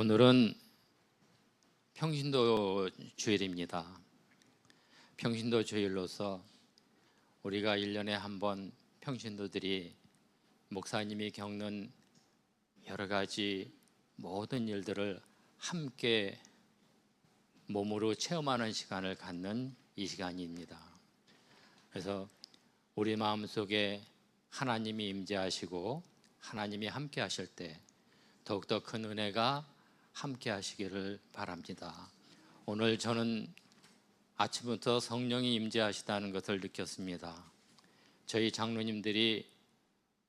오늘은 평신도 주일입니다. 평신도 주일로서 우리가 1년에 한 번 평신도들이 목사님이 겪는 여러 가지 모든 일들을 함께 몸으로 체험하는 시간을 갖는 이 시간입니다. 그래서 우리 마음속에 하나님이 임재하시고 하나님이 함께 하실 때 더욱더 큰 은혜가 함께 하시기를 바랍니다. 오늘 저는 아침부터 성령이 임재하시다는 것을 느꼈습니다. 저희 장로님들이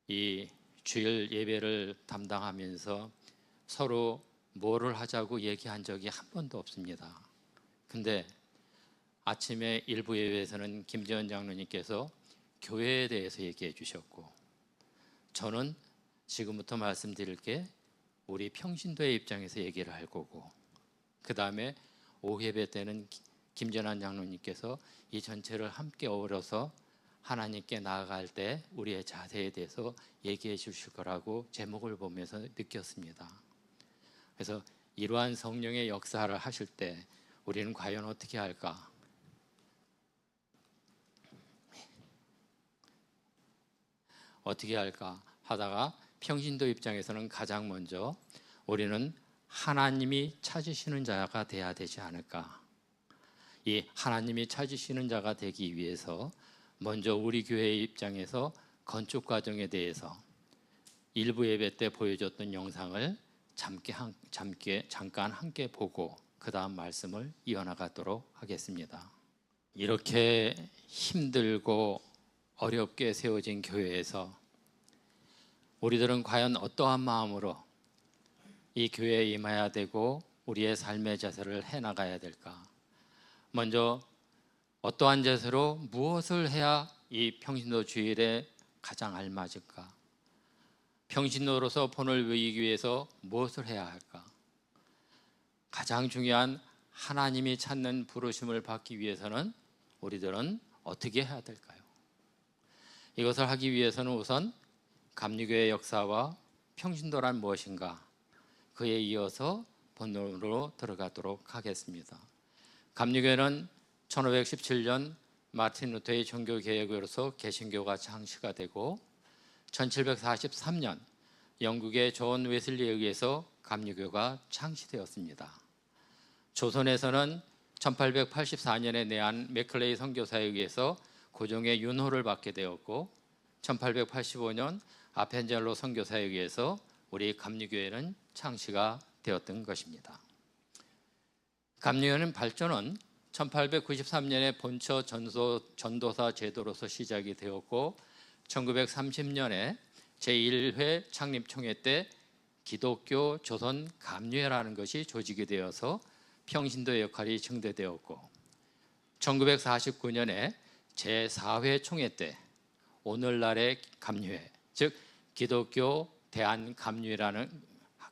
이 주일 예배를 담당하면서 서로 뭐를 하자고 얘기한 적이 한 번도 없습니다. 근데 아침에 일부 예배에서는 김재원 장로님께서 교회에 대해서 얘기해 주셨고, 저는 지금부터 말씀드릴 게 우리 평신도의 입장에서 얘기를 할 거고, 그 다음에 오후 예배 때는 김전환 장로님께서 이 전체를 함께 어우러서 하나님께 나아갈 때 우리의 자세에 대해서 얘기해 주실 거라고 제목을 보면서 느꼈습니다. 그래서 이러한 성령의 역사를 하실 때 우리는 과연 어떻게 할까? 어떻게 할까 하다가 평신도 입장에서는 가장 먼저 우리는 하나님이 찾으시는 자가 돼야 되지 않을까. 이 하나님이 찾으시는 자가 되기 위해서 먼저 우리 교회의 입장에서 건축 과정에 대해서 일부 예배 때 보여줬던 영상을 잠깐 함께 보고 그 다음 말씀을 이어나가도록 하겠습니다. 이렇게 힘들고 어렵게 세워진 교회에서 우리들은 과연 어떠한 마음으로 이 교회에 임해야 되고 우리의 삶의 자세를 해나가야 될까? 먼저 어떠한 자세로 무엇을 해야 이 평신도 주일에 가장 알맞을까? 평신도로서 본을 보이기 위해서 무엇을 해야 할까? 가장 중요한 하나님이 찾는 부르심을 받기 위해서는 우리들은 어떻게 해야 될까요? 이것을 하기 위해서는 우선 감리교의 역사와 평신도란 무엇인가, 그에 이어서 본론으로 들어가도록 하겠습니다. 감리교회는 1517년 마틴 루터의 종교개혁으로서 개신교가 창시가 되고 1743년 영국의 존 웨슬리에 의해서 감리교가 창시되었습니다. 조선에서는 1884년에 내한 맥클레이 선교사에 의해서 고종의 윤호를 받게 되었고 1885년 아펜젤로 선교사에 의해서 우리 감리교회는 창시가 되었던 것입니다. 감리교회는 발전은 1893년에 본처 전도사 제도로서 시작이 되었고 1930년에 제1회 창립총회 때 기독교 조선 감리회라는 것이 조직이 되어서 평신도의 역할이 증대되었고 1949년에 제4회 총회 때 오늘날의 감리회, 즉 기독교 대한감리회라는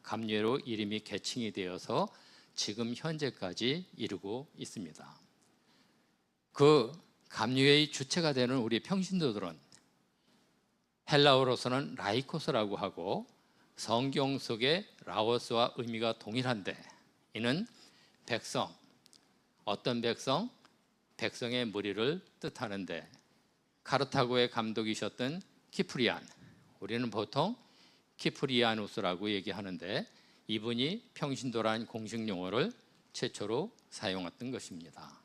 감리회로 이름이 개칭이 되어서 지금 현재까지 이루고 있습니다. 그 감리회의 주체가 되는 우리 평신도들은 헬라어로서는 라이코스라고 하고 성경 속의 라오스와 의미가 동일한데, 이는 백성, 어떤 백성? 백성의 무리를 뜻하는데, 카르타고의 감독이셨던 키프리안, 우리는 보통 키프리아누스라고 얘기하는데 이분이 평신도라는 공식 용어를 최초로 사용했던 것입니다.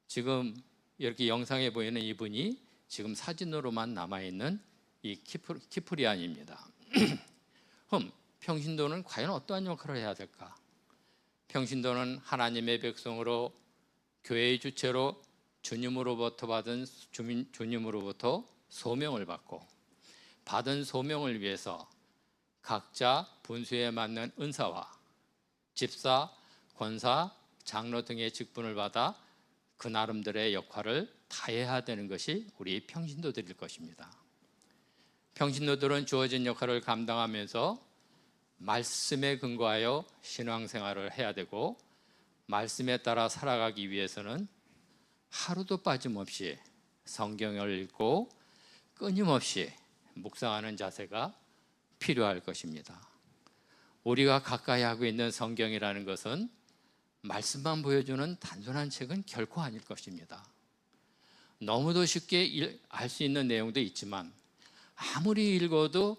지금 이렇게 영상에 보이는 이분이 지금 사진으로만 남아있는 이 키프리안입니다. 그럼 평신도는 과연 어떠한 역할을 해야 될까? 평신도는 하나님의 백성으로 교회의 주체로 주님으로부터 받은 주님으로부터 소명을 받고 받은 소명을 위해서 각자 분수에 맞는 은사와 집사, 권사, 장로 등의 직분을 받아 그 나름대로의 역할을 다해야 되는 것이 우리 평신도들일 것입니다. 평신도들은 주어진 역할을 감당하면서 말씀에 근거하여 신앙생활을 해야 되고, 말씀에 따라 살아가기 위해서는 하루도 빠짐없이 성경을 읽고 끊임없이 묵상하는 자세가 필요할 것입니다. 우리가 가까이 하고 있는 성경이라는 것은 말씀만 보여주는 단순한 책은 결코 아닐 것입니다. 너무도 쉽게 알 수 있는 내용도 있지만 아무리 읽어도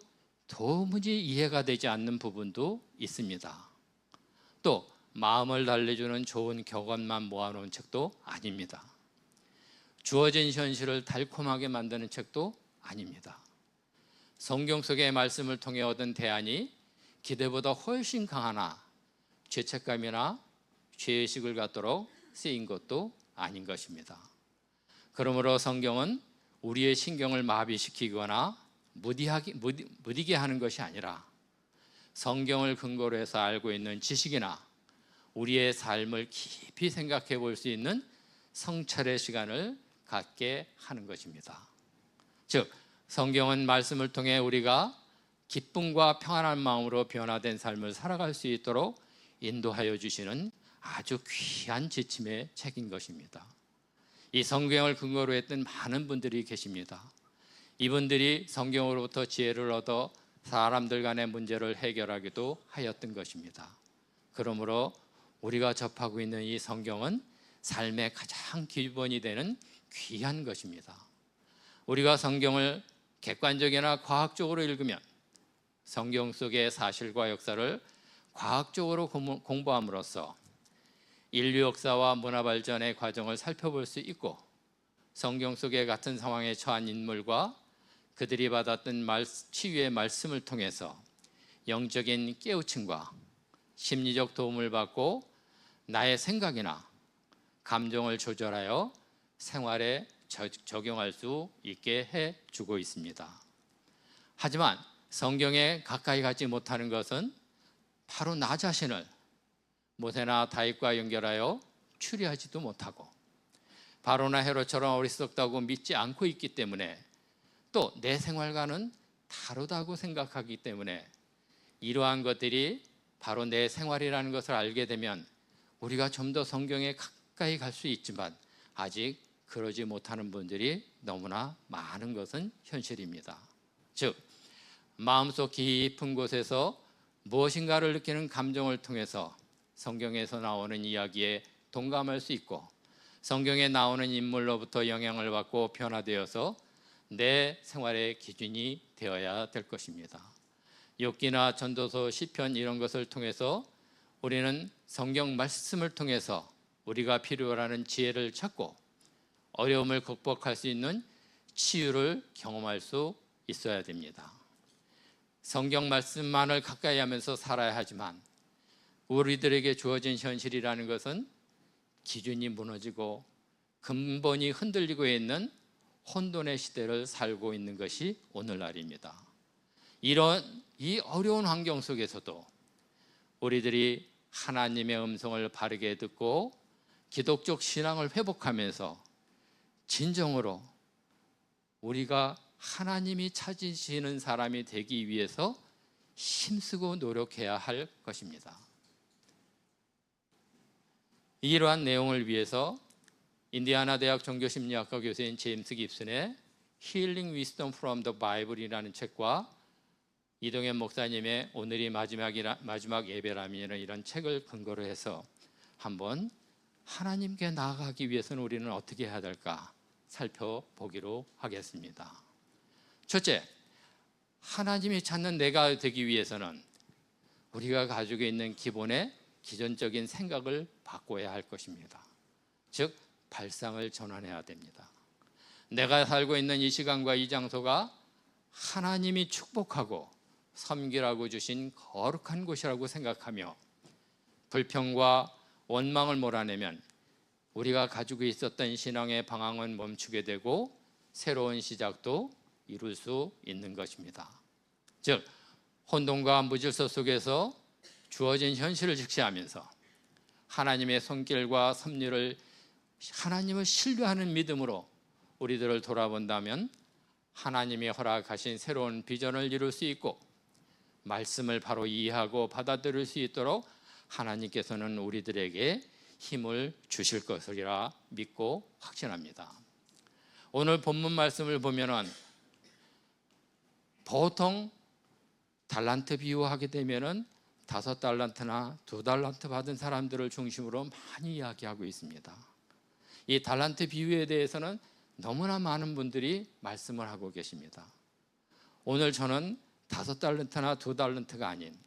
도무지 이해가 되지 않는 부분도 있습니다. 또 마음을 달래주는 좋은 격언만 모아놓은 책도 아닙니다. 주어진 현실을 달콤하게 만드는 책도 아닙니다. 성경 속의 말씀을 통해 얻은 대안이 기대보다 훨씬 강하나 죄책감이나 죄의식을 갖도록 쓰인 것도 아닌 것입니다. 그러므로 성경은 우리의 신경을 마비시키거나 무디게 하는 것이 아니라 성경을 근거로 해서 알고 있는 지식이나 우리의 삶을 깊이 생각해 볼 수 있는 성찰의 시간을 갖게 하는 것입니다. 즉, 성경은 말씀을 통해 우리가 기쁨과 평안한 마음으로 변화된 삶을 살아갈 수 있도록 인도하여 주시는 아주 귀한 지침의 책인 것입니다. 이 성경을 근거로 했던 많은 분들이 계십니다. 이분들이 성경으로부터 지혜를 얻어 사람들 간의 문제를 해결하기도 하였던 것입니다. 그러므로 우리가 접하고 있는 이 성경은 삶의 가장 기본이 되는 귀한 것입니다. 우리가 성경을 객관적이나 과학적으로 읽으면 성경 속의 사실과 역사를 과학적으로 공부함으로써 인류 역사와 문화 발전의 과정을 살펴볼 수 있고 성경 속의 같은 상황에 처한 인물과 그들이 받았던 치유의 말씀을 통해서 영적인 깨우침과 심리적 도움을 받고 나의 생각이나 감정을 조절하여 생활에 적용할 수 있게 해주고 있습니다. 하지만 성경에 가까이 가지 못하는 것은 바로 나 자신을 모세나 다윗과 연결하여 추리하지도 못하고 바로나 헤롯처럼 어리석다고 믿지 않고 있기 때문에 또 내 생활과는 다르다고 생각하기 때문에 이러한 것들이 바로 내 생활이라는 것을 알게 되면 우리가 좀 더 성경에 가까이 갈 수 있지만 아직 그러지 못하는 분들이 너무나 많은 것은 현실입니다. 즉, 마음속 깊은 곳에서 무엇인가를 느끼는 감정을 통해서 성경에서 나오는 이야기에 동감할 수 있고 성경에 나오는 인물로부터 영향을 받고 변화되어서 내 생활의 기준이 되어야 될 것입니다. 욥기나 전도서, 시편 이런 것을 통해서 우리는 성경 말씀을 통해서 우리가 필요로 하는 지혜를 찾고 어려움을 극복할 수 있는 치유를 경험할 수 있어야 됩니다. 성경 말씀만을 가까이 하면서 살아야 하지만 우리들에게 주어진 현실이라는 것은 기준이 무너지고 근본이 흔들리고 있는 혼돈의 시대를 살고 있는 것이 오늘날입니다. 이런 이 어려운 환경 속에서도 우리들이 하나님의 음성을 바르게 듣고 기독적 신앙을 회복하면서 진정으로 우리가 하나님이 찾으시는 사람이 되기 위해서 힘쓰고 노력해야 할 것입니다. 이러한 내용을 위해서 인디아나 대학 종교심리학과 교수인 제임스 깁슨의 Healing Wisdom from the Bible이라는 책과 이동현 목사님의 오늘이 마지막 예배라면 이런 책을 근거로 해서 한번 하나님께 나아가기 위해서는 우리는 어떻게 해야 될까 살펴보기로 하겠습니다. 첫째, 하나님이 찾는 내가 되기 위해서는 우리가 가지고 있는 기존적인 생각을 바꿔야 할 것입니다. 즉, 발상을 전환해야 됩니다. 내가 살고 있는 이 시간과 이 장소가 하나님이 축복하고 섬기라고 주신 거룩한 곳이라고 생각하며 불평과 원망을 몰아내면 우리가 가지고 있었던 신앙의 방황은 멈추게 되고 새로운 시작도 이룰 수 있는 것입니다. 즉, 혼돈과 무질서 속에서 주어진 현실을 직시하면서 하나님의 손길과 섭리를 하나님을 신뢰하는 믿음으로 우리들을 돌아본다면 하나님이 허락하신 새로운 비전을 이룰 수 있고 말씀을 바로 이해하고 받아들일 수 있도록 하나님께서는 우리들에게 힘을 주실 것이라 믿고 확신합니다. 오늘 본문 말씀을 보면은 보통 달란트 비유하게 되면은 5달란트나 2달란트 받은 사람들을 중심으로 많이 이야기하고 있습니다. 이 달란트 비유에 대해서는 너무나 많은 분들이 말씀을 하고 계십니다. 오늘 저는 5달란트나 2달란트가 아닌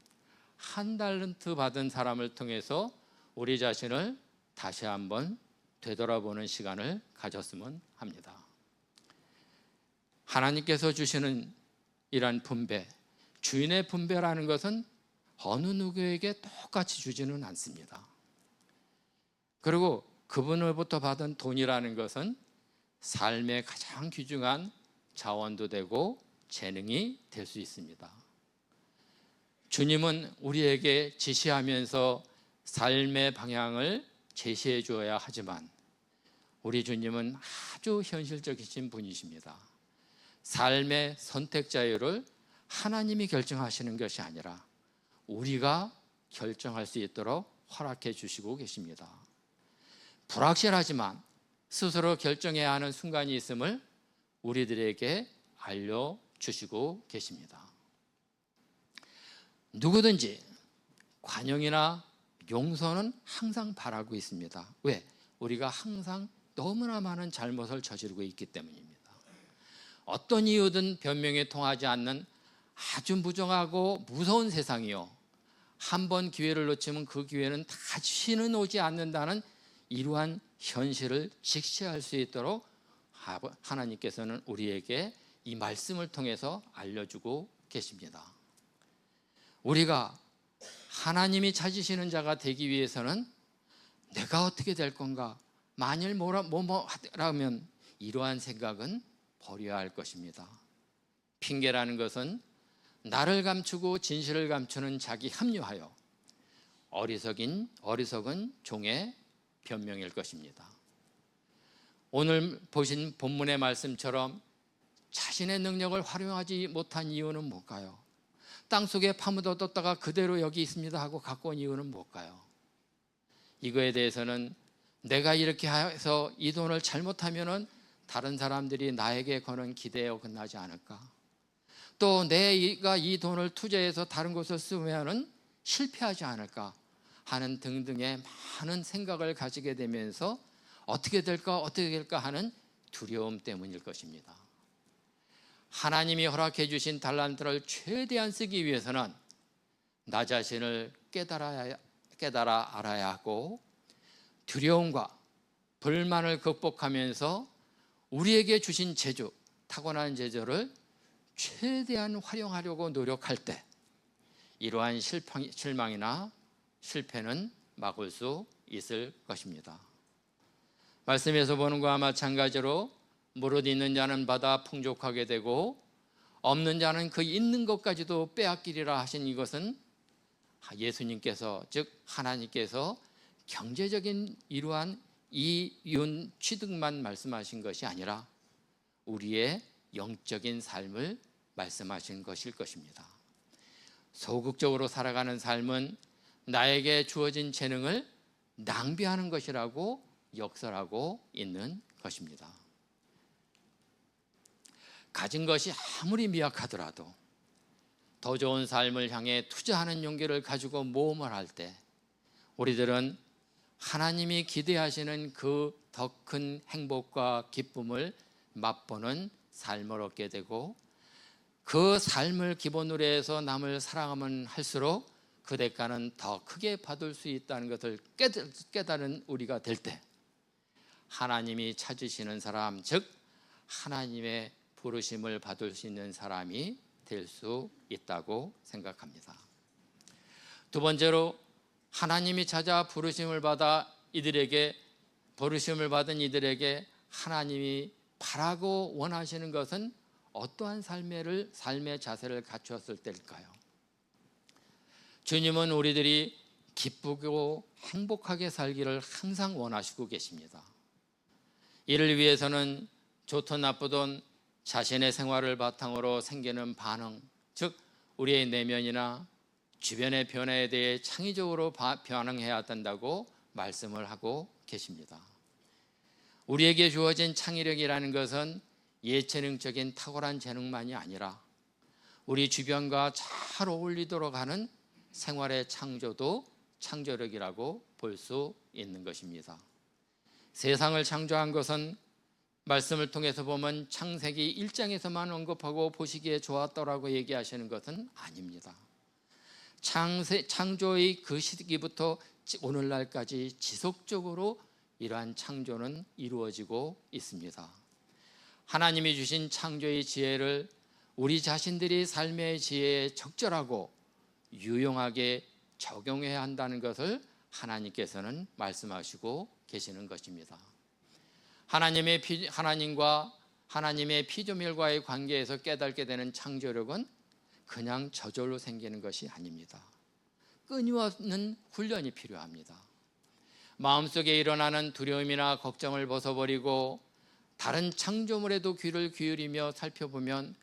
1달란트 받은 사람을 통해서 우리 자신을 다시 한번 되돌아보는 시간을 가졌으면 합니다. 하나님께서 주시는 이러한 분배, 주인의 분배라는 것은 어느 누구에게 똑같이 주지는 않습니다. 그리고 그분으로부터 받은 돈이라는 것은 삶의 가장 귀중한 자원도 되고 재능이 될 수 있습니다. 주님은 우리에게 지시하면서 삶의 방향을 제시해 주어야 하지만 우리 주님은 아주 현실적이신 분이십니다. 삶의 선택 자유를 하나님이 결정하시는 것이 아니라 우리가 결정할 수 있도록 허락해 주시고 계십니다. 불확실하지만 스스로 결정해야 하는 순간이 있음을 우리들에게 알려주시고 계십니다. 누구든지 관용이나 용서는 항상 바라고 있습니다. 왜? 우리가 항상 너무나 많은 잘못을 저지르고 있기 때문입니다. 어떤 이유든 변명에 통하지 않는 아주 무정하고 무서운 세상이요, 한 번 기회를 놓치면 그 기회는 다시는 오지 않는다는 이러한 현실을 직시할 수 있도록 하나님께서는 우리에게 이 말씀을 통해서 알려주고 계십니다. 우리가 하나님이 찾으시는 자가 되기 위해서는 내가 어떻게 될 건가, 만일 뭐라면 이러한 생각은 버려야 할 것입니다. 핑계라는 것은 나를 감추고 진실을 감추는 자기 합리화요, 어리석은 종의 변명일 것입니다. 오늘 보신 본문의 말씀처럼 자신의 능력을 활용하지 못한 이유는 뭘까요? 땅속에 파묻어뒀다가 그대로 여기 있습니다 하고 갖고 온 이유는 뭘까요? 이거에 대해서는 내가 이렇게 해서 이 돈을 잘못하면은 다른 사람들이 나에게 거는 기대에 어긋나지 않을까? 또 내가 이 돈을 투자해서 다른 곳을 쓰면은 실패하지 않을까 하는 등등의 많은 생각을 가지게 되면서 어떻게 될까 하는 두려움 때문일 것입니다. 하나님이 허락해 주신 달란트를 최대한 쓰기 위해서는 나 자신을 깨달아 알아야 하고, 두려움과 불만을 극복하면서 우리에게 주신 재주, 타고난 재주를 최대한 활용하려고 노력할 때 이러한 실망이나 실패는 막을 수 있을 것입니다. 말씀에서 보는 것과 마찬가지로 무릇 있는 자는 받아 풍족하게 되고 없는 자는 그 있는 것까지도 빼앗기리라 하신 이것은 예수님께서, 즉 하나님께서 경제적인 이러한 이윤 취득만 말씀하신 것이 아니라 우리의 영적인 삶을 말씀하신 것일 것입니다. 소극적으로 살아가는 삶은 나에게 주어진 재능을 낭비하는 것이라고 역설하고 있는 것입니다. 가진 것이 아무리 미약하더라도 더 좋은 삶을 향해 투자하는 용기를 가지고 모험을 할 때 우리들은 하나님이 기대하시는 그 더 큰 행복과 기쁨을 맛보는 삶을 얻게 되고, 그 삶을 기본으로 해서 남을 사랑하면 할수록 그 대가는 더 크게 받을 수 있다는 것을 깨달은 우리가 될 때 하나님이 찾으시는 사람, 즉 하나님의 부르심을 받을 수 있는 사람이 될 수 있다고 생각합니다. 두 번째로, 하나님이 찾아 부르심을 받은 이들에게 하나님이 바라고 원하시는 것은 어떠한 삶의 자세를 갖추었을 때일까요? 주님은 우리들이 기쁘고 행복하게 살기를 항상 원하시고 계십니다. 이를 위해서는 좋든 나쁘든 자신의 생활을 바탕으로 생기는 반응, 즉 우리의 내면이나 주변의 변화에 대해 창의적으로 반응해야 된다고 말씀을 하고 계십니다. 우리에게 주어진 창의력이라는 것은 예체능적인 탁월한 재능만이 아니라 우리 주변과 잘 어울리도록 하는 생활의 창조도 창조력이라고 볼 수 있는 것입니다. 세상을 창조한 것은 말씀을 통해서 보면 창세기 1장에서만 언급하고 보시기에 좋았더라고 얘기하시는 것은 아닙니다. 창조의 그 시기부터 오늘날까지 지속적으로 이러한 창조는 이루어지고 있습니다. 하나님이 주신 창조의 지혜를 우리 자신들이 삶의 지혜에 적절하고 유용하게 적용해야 한다는 것을 하나님께서는 말씀하시고 계시는 것입니다. 하나님과 하나님의 피조물과의 관계에서 깨닫게 되는 창조력은 그냥 저절로 생기는 것이 아닙니다. 끊임없는 훈련이 필요합니다. 마음속에 일어나는 두려움이나 걱정을 벗어버리고 다른 창조물에도 귀를 기울이며 살펴보면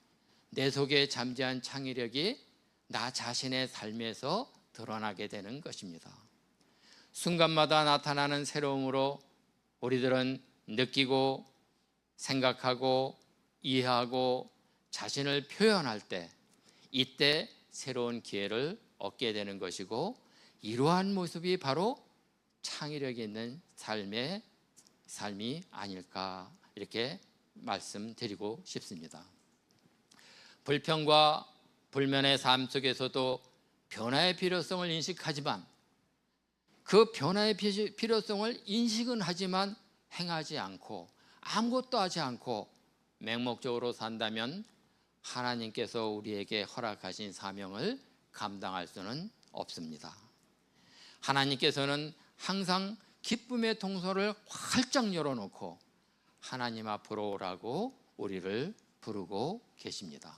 내 속에 잠재한 창의력이 나 자신의 삶에서 드러나게 되는 것입니다. 순간마다 나타나는 새로움으로 우리들은 느끼고 생각하고 이해하고 자신을 표현할 때 이때 새로운 기회를 얻게 되는 것이고 이러한 모습이 바로 창의력이 있는 삶이 아닐까 이렇게 말씀드리고 싶습니다. 불평과 불면의 삶 속에서도 변화의 필요성을 인식하지만 그 변화의 필요성을 인식은 하지만 행하지 않고 아무것도 하지 않고 맹목적으로 산다면 하나님께서 우리에게 허락하신 사명을 감당할 수는 없습니다. 하나님께서는 항상 기쁨의 통로를 활짝 열어놓고 하나님 앞으로 오라고 우리를 부르고 계십니다.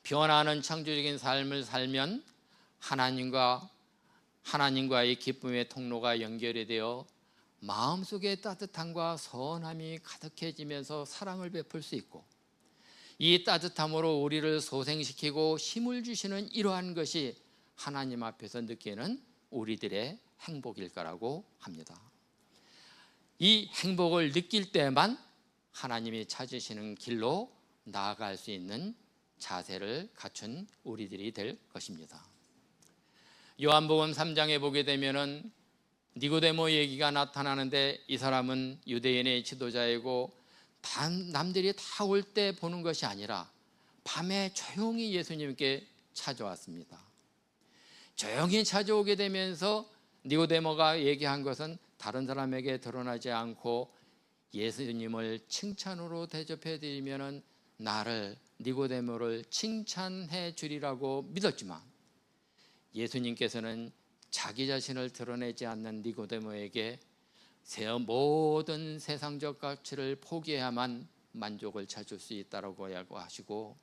변화하는 창조적인 삶을 살면 하나님과의 기쁨의 통로가 연결이 되어 마음속에 따뜻함과 선함이 가득해지면서 사랑을 베풀 수 있고 이 따뜻함으로 우리를 소생시키고 힘을 주시는 이러한 것이 하나님 앞에서 느끼는 우리들의 행복일 거라고 합니다. 이 행복을 느낄 때만 하나님이 찾으시는 길로 나아갈 수 있는 자세를 갖춘 우리들이 될 것입니다. 요한복음 3장에 보게 되면은 니고데모 얘기가 나타나는데 이 사람은 유대인의 지도자이고 남들이 다 올 때 보는 것이 아니라 밤에 조용히 예수님께 찾아왔습니다. 조용히 찾아오게 되면서 니고데모가 얘기한 것은 다른 사람에게 드러나지 않고 예수님을 칭찬으로 대접해 드리면은 나를 니고데모를 칭찬해 주리라고 믿었지만 예수님께서는 자기 자신을 드러내지 않는 니고데모에게 모든 세상적 가치를 포기해야만 만족을 찾을 수 있다고 하시고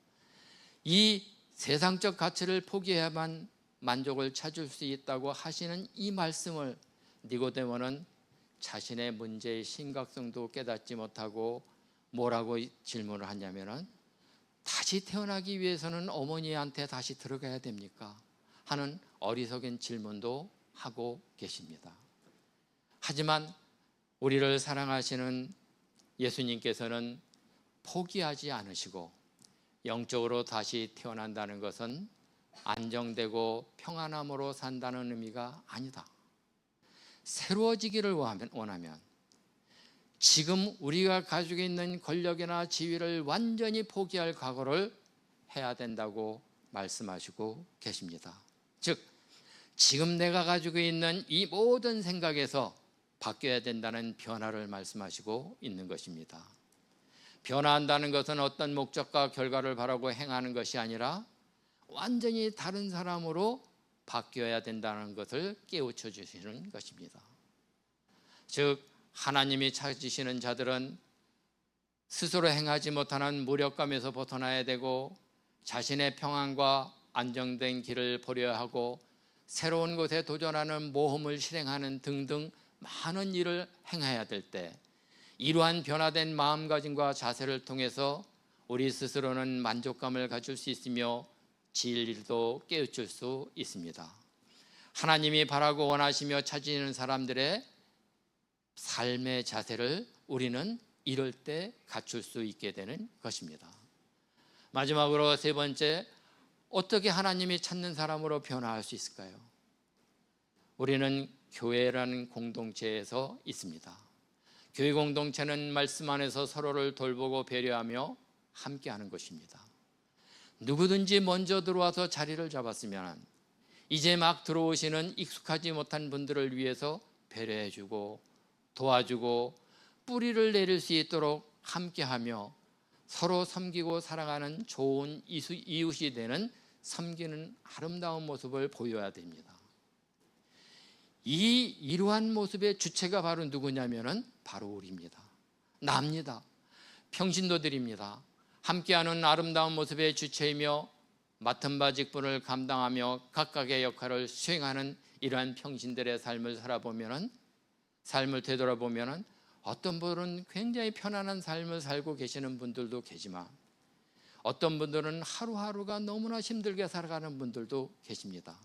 이 세상적 가치를 포기해야만 만족을 찾을 수 있다고 하시는 이 말씀을 니고데모는 자신의 문제의 심각성도 깨닫지 못하고 뭐라고 질문을 하냐면은 다시 태어나기 위해서는 어머니한테 다시 들어가야 됩니까? 하는 어리석은 질문도 하고 계십니다. 하지만 우리를 사랑하시는 예수님께서는 포기하지 않으시고 영적으로 다시 태어난다는 것은 안정되고 평안함으로 산다는 의미가 아니다. 새로워지기를 원하면 지금 우리가 가지고 있는 권력이나 지위를 완전히 포기할 각오를 해야 된다고 말씀하시고 계십니다. 즉 지금 내가 가지고 있는 이 모든 생각에서 바뀌어야 된다는 변화를 말씀하시고 있는 것입니다. 변화한다는 것은 어떤 목적과 결과를 바라고 행하는 것이 아니라 완전히 다른 사람으로 바뀌어야 된다는 것을 깨우쳐 주시는 것입니다. 즉 하나님이 찾으시는 자들은 스스로 행하지 못하는 무력감에서 벗어나야 되고 자신의 평안과 안정된 길을 보려야 하고 새로운 것에 도전하는 모험을 실행하는 등등 많은 일을 행해야 될 때 이러한 변화된 마음가짐과 자세를 통해서 우리 스스로는 만족감을 가질 수 있으며 진리도 깨우칠 수 있습니다. 하나님이 바라고 원하시며 찾으시는 사람들의 삶의 자세를 우리는 이럴 때 갖출 수 있게 되는 것입니다. 마지막으로 세 번째, 어떻게 하나님이 찾는 사람으로 변화할 수 있을까요? 우리는 교회라는 공동체에서 있습니다. 교회 공동체는 말씀 안에서 서로를 돌보고 배려하며 함께하는 것입니다. 누구든지 먼저 들어와서 자리를 잡았으면 이제 막 들어오시는 익숙하지 못한 분들을 위해서 배려해주고 도와주고 뿌리를 내릴 수 있도록 함께하며 서로 섬기고 살아가는 좋은 이웃이 되는 섬기는 아름다운 모습을 보여야 됩니다. 이러한 모습의 주체가 바로 누구냐면은 바로 우리입니다. 나입니다. 평신도들입니다. 함께하는 아름다운 모습의 주체이며 맡은 바 직분을 감당하며 각각의 역할을 수행하는 이러한 평신들의 삶을 삶을 되돌아보면은 어떤 분은 굉장히 편안한 삶을 살고 계시는 분들도 계지만 어떤 분들은 하루하루가 너무나 힘들게 살아가는 분들도 계십니다.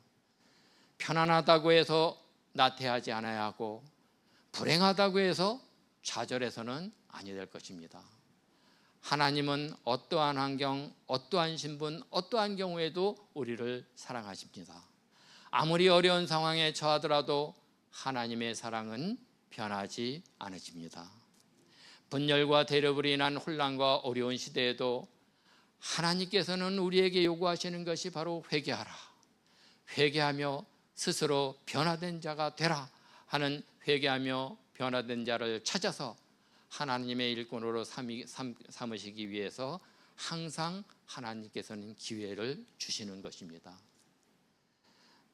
편안하다고 해서 나태하지 않아야 하고 불행하다고 해서 좌절해서는 아니 될 것입니다. 하나님은 어떠한 환경, 어떠한 신분, 어떠한 경우에도 우리를 사랑하십니다. 아무리 어려운 상황에 처하더라도 하나님의 사랑은 변하지 않으십니다. 분열과 대립으로 인한 혼란과 어려운 시대에도 하나님께서는 우리에게 요구하시는 것이 바로 회개하라. 회개하며 스스로 변화된 자가 되라 하는 회개하며 변화된 자를 찾아서 하나님의 일꾼으로 삼으시기 위해서 항상 하나님께서는 기회를 주시는 것입니다.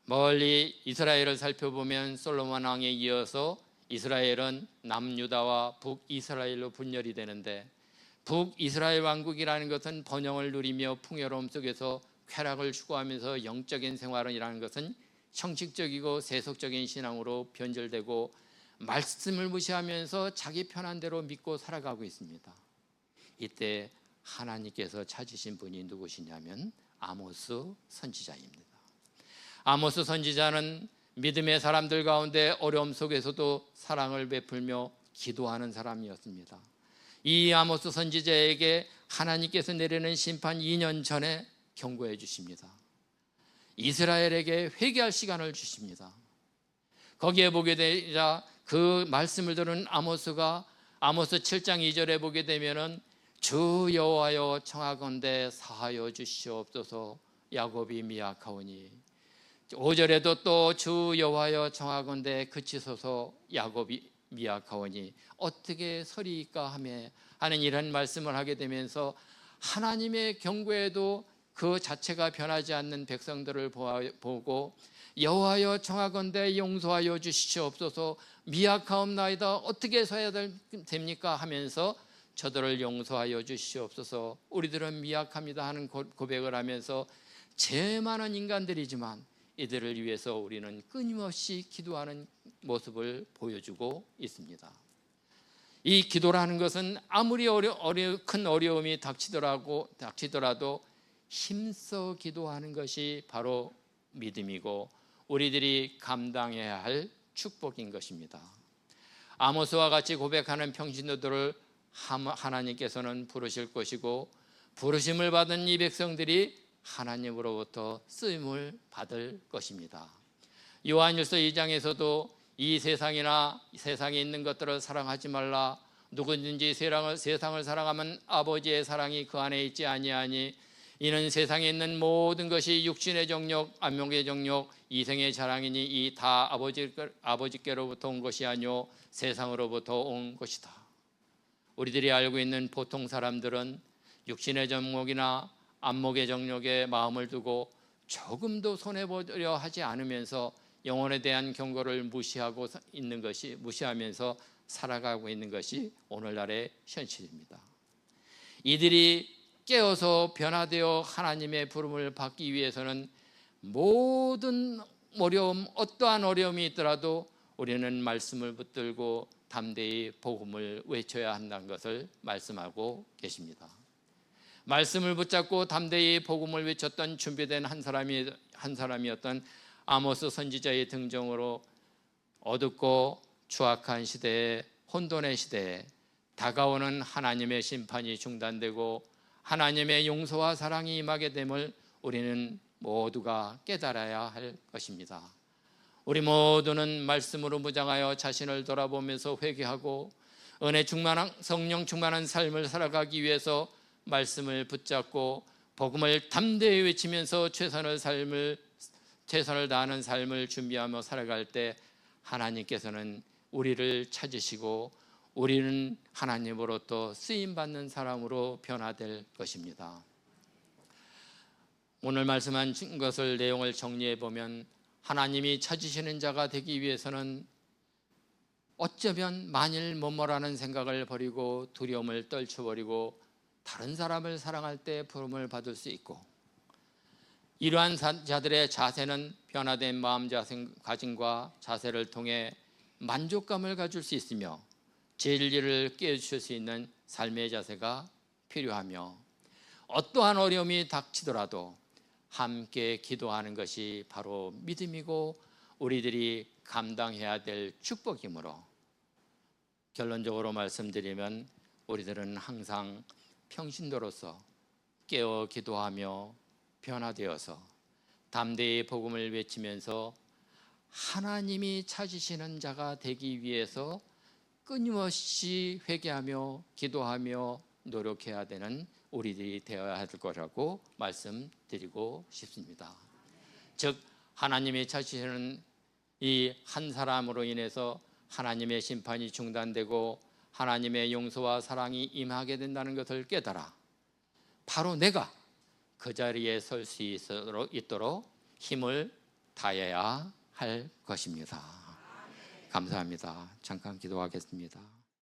멀리 이스라엘을 살펴보면 솔로몬 왕에 이어서 이스라엘은 남유다와 북이스라엘로 분열이 되는데 북이스라엘 왕국이라는 것은 번영을 누리며 풍요로움 속에서 쾌락을 추구하면서 영적인 생활이라는 것은 형식적이고 세속적인 신앙으로 변절되고 말씀을 무시하면서 자기 편한 대로 믿고 살아가고 있습니다. 이때 하나님께서 찾으신 분이 누구시냐면 아모스 선지자입니다. 아모스 선지자는 믿음의 사람들 가운데 어려움 속에서도 사랑을 베풀며 기도하는 사람이었습니다. 이 아모스 선지자에게 하나님께서 내리는 심판 2년 전에 경고해 주십니다. 이스라엘에게 회개할 시간을 주십니다. 거기에 보게 되자 그 말씀을 들은 아모스가 아모스 7장 2절에 보게 되면은 주 여호와여 청하건대 사하여 주시옵소서 야곱이 미약하오니 5절에도 또 주 여호와여 청하건대 그치소서 야곱이 미약하오니 어떻게 서리이까 하는 이런 말씀을 하게 되면서 하나님의 경고에도 그 자체가 변하지 않는 백성들을 보고 여호와여 청하건대 용서하여 주시옵소서 미약하옵나이다 어떻게 서야 됩니까 하면서 저들을 용서하여 주시옵소서 우리들은 미약합니다 하는 고백을 하면서 죄 많은 인간들이지만 이들을 위해서 우리는 끊임없이 기도하는 모습을 보여주고 있습니다. 이 기도라는 것은 아무리 큰 어려움이 닥치더라도 힘써 기도하는 것이 바로 믿음이고 우리들이 감당해야 할 축복인 것입니다. 아모스와 같이 고백하는 평신도들을 하나님께서는 부르실 것이고 부르심을 받은 이 백성들이 하나님으로부터 쓰임을 받을 것입니다. 요한일서 2장에서도 이 세상에 있는 것들을 사랑하지 말라 누구든지 세상을 사랑하면 아버지의 사랑이 그 안에 있지 아니하니 이는 세상에 있는 모든 것이 육신의 정욕, 안목의 정욕, 이생의 자랑이니 이 다 아버지께로부터 온 것이 아니요 세상으로부터 온 것이다. 우리들이 알고 있는 보통 사람들은 육신의 정욕이나 안목의 정욕에 마음을 두고 조금도 손해보려 하지 않으면서 영혼에 대한 경고를 무시하면서 살아가고 있는 것이 오늘날의 현실입니다. 이들이 깨어서 변화되어 하나님의 부름을 받기 위해서는 모든 어떠한 어려움이 있더라도 우리는 말씀을 붙들고 담대히 복음을 외쳐야 한다는 것을 말씀하고 계십니다. 말씀을 붙잡고 담대히 복음을 외쳤던 준비된 한 사람이었던 아모스 선지자의 등장으로 어둡고 추악한 시대에 혼돈의 시대에 다가오는 하나님의 심판이 중단되고 하나님의 용서와 사랑이 임하게 됨을 우리는 모두가 깨달아야 할 것입니다. 우리 모두는 말씀으로 무장하여 자신을 돌아보면서 회개하고 은혜 충만한 성령 충만한 삶을 살아가기 위해서 말씀을 붙잡고 복음을 담대히 외치면서 최선을 다하는 삶을 준비하며 살아갈 때 하나님께서는 우리를 찾으시고 우리는 하나님으로부터 쓰임받는 사람으로 변화될 것입니다. 오늘 말씀한 것을 내용을 정리해 보면 하나님이 찾으시는 자가 되기 위해서는 어쩌면 만일 뭐뭐라는 생각을 버리고 두려움을 떨쳐버리고 다른 사람을 사랑할 때 부름을 받을 수 있고, 이러한 자들의 자세는 변화된 마음가짐과 자세를 통해 만족감을 가질 수 있으며 진리를 깨우칠 수 있는 삶의 자세가 필요하며, 어떠한 어려움이 닥치더라도 함께 기도하는 것이 바로 믿음이고 우리들이 감당해야 될 축복이므로, 결론적으로 말씀드리면 우리들은 항상 평신도로서 깨어 기도하며 변화되어서 담대히 복음을 외치면서 하나님이 찾으시는 자가 되기 위해서 끊임없이 회개하며 기도하며 노력해야 되는 우리들이 되어야 할 거라고 말씀드리고 싶습니다. 즉 하나님이 찾으시는 이 한 사람으로 인해서 하나님의 심판이 중단되고 하나님의 용서와 사랑이 임하게 된다는 것을 깨달아 바로 내가 그 자리에 설 수 있도록 힘을 다해야 할 것입니다. 감사합니다. 잠깐 기도하겠습니다.